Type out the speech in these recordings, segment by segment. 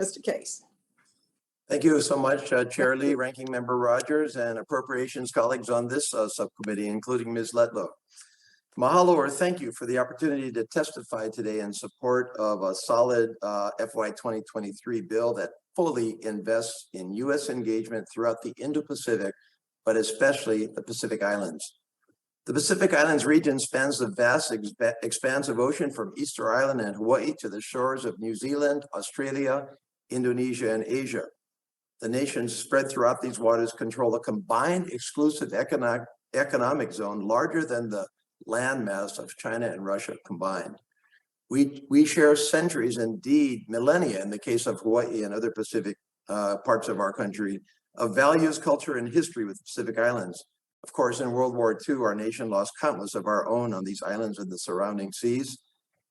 Mr. Case. Thank you so much, Chair Lee, Ranking Member Rogers, and Appropriations colleagues on this subcommittee, including Ms. Letlow. Mahalo or thank you for the opportunity to testify today in support of a solid FY 2023 bill that fully invests in U.S. engagement throughout the Indo-Pacific, but especially the Pacific Islands. The Pacific Islands region spans the vast expanse of ocean from Easter Island and Hawaii to the shores of New Zealand, Australia, Indonesia, and Asia. The nations spread throughout these waters control a combined exclusive economic zone larger than the landmass of China and Russia combined. We share centuries, indeed millennia in the case of Hawaii and other Pacific parts of our country, of values, culture, and history with the Pacific Islands. Of course, in World War II, our nation lost countless of our own on these islands and the surrounding seas.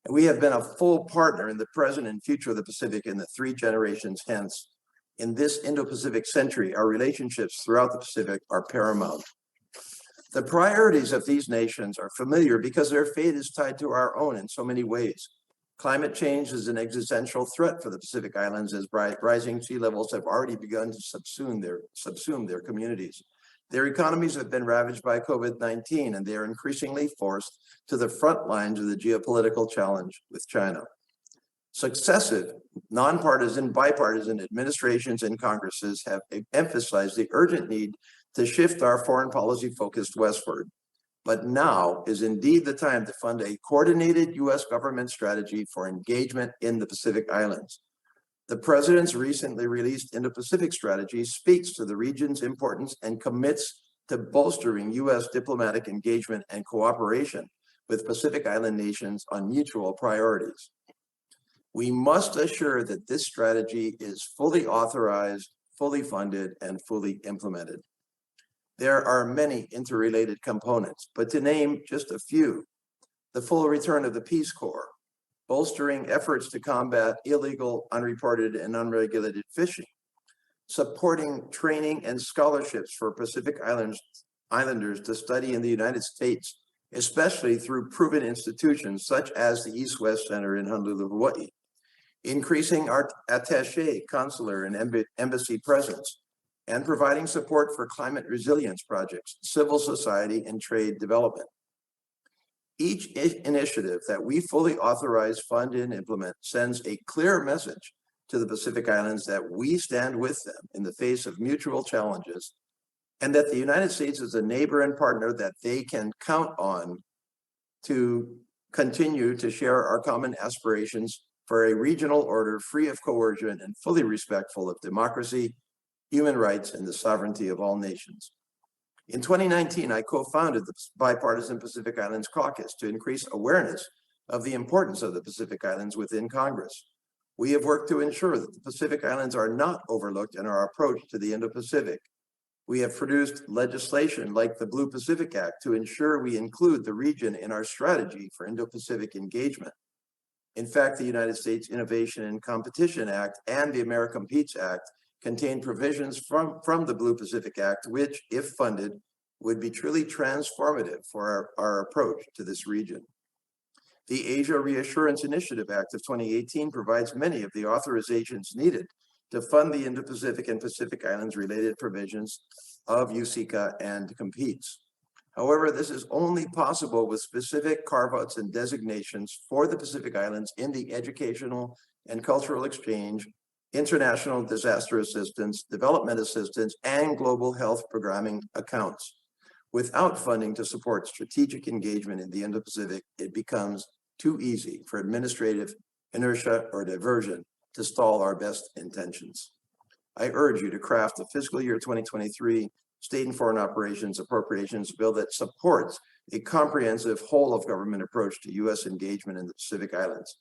And we have been a full partner in the present and future of the Pacific in the 3 generations hence. In this Indo-Pacific century, our relationships throughout the Pacific are paramount. The priorities of these nations are familiar because their fate is tied to our own in so many ways. Climate change is an existential threat for the Pacific Islands as rising sea levels have already begun to subsume their communities. Their economies have been ravaged by COVID-19, and they are increasingly forced to the front lines of the geopolitical challenge with China. Successive, nonpartisan, bipartisan administrations and Congresses have emphasized the urgent need to shift our foreign policy focused westward. But now is indeed the time to fund a coordinated U.S. government strategy for engagement in the Pacific Islands. The President's recently released Indo-Pacific Strategy speaks to the region's importance and commits to bolstering U.S. diplomatic engagement and cooperation with Pacific Island nations on mutual priorities. We must assure that this strategy is fully authorized, fully funded, and fully implemented. There are many interrelated components, but to name just a few: the full return of the Peace Corps, bolstering efforts to combat illegal, unreported, and unregulated fishing, supporting training and scholarships for Pacific Islanders to study in the United States, especially through proven institutions such as the East-West Center in Honolulu, Hawaii, increasing our attaché, consular, and embassy presence, and providing support for climate resilience projects, civil society, and trade development. Each initiative that we fully authorize, fund, and implement sends a clear message to the Pacific Islands that we stand with them in the face of mutual challenges, and that the United States is a neighbor and partner that they can count on to continue to share our common aspirations for a regional order free of coercion and fully respectful of democracy, human rights, and the sovereignty of all nations. In 2019, I co-founded the Bipartisan Pacific Islands Caucus to increase awareness of the importance of the Pacific Islands within Congress. We have worked to ensure that the Pacific Islands are not overlooked in our approach to the Indo-Pacific. We have produced legislation like the Blue Pacific Act to ensure we include the region in our strategy for Indo-Pacific engagement. In fact, the United States Innovation and Competition Act and the Americompetes Act contain provisions from the Blue Pacific Act, which, if funded, would be truly transformative for our approach to this region. The Asia Reassurance Initiative Act of 2018 provides many of the authorizations needed to fund the Indo-Pacific and Pacific Islands related provisions of USICA and competes. However, this is only possible with specific carve-outs and designations for the Pacific Islands in the educational and cultural exchange, international disaster assistance, development assistance, and global health programming accounts. Without funding to support strategic engagement in the Indo-Pacific, it becomes too easy for administrative inertia or diversion to stall our best intentions. I urge you to craft the fiscal year 2023 State and Foreign Operations Appropriations bill that supports a comprehensive whole of government approach to U.S. engagement in the Pacific Islands.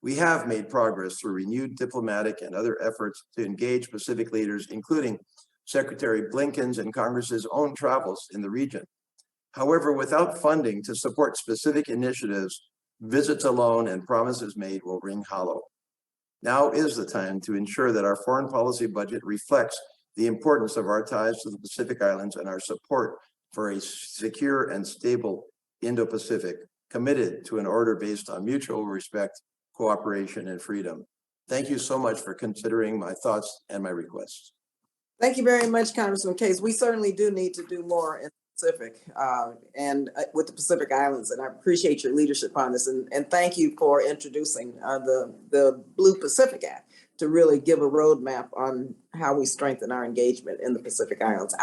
We have made progress through renewed diplomatic and other efforts to engage Pacific leaders, including Secretary Blinken's and Congress's own travels in the region. However, without funding to support specific initiatives, visits alone and promises made will ring hollow. Now is the time to ensure that our foreign policy budget reflects the importance of our ties to the Pacific Islands and our support for a secure and stable Indo-Pacific, committed to an order based on mutual respect, cooperation, and freedom. Thank you so much for considering my thoughts and my requests. Thank you very much, Congressman Case. We certainly do need to do more in the Pacific and with the Pacific Islands, and I appreciate your leadership on this. And thank you for introducing the Blue Pacific Act to really give a roadmap on how we strengthen our engagement in the Pacific Islands.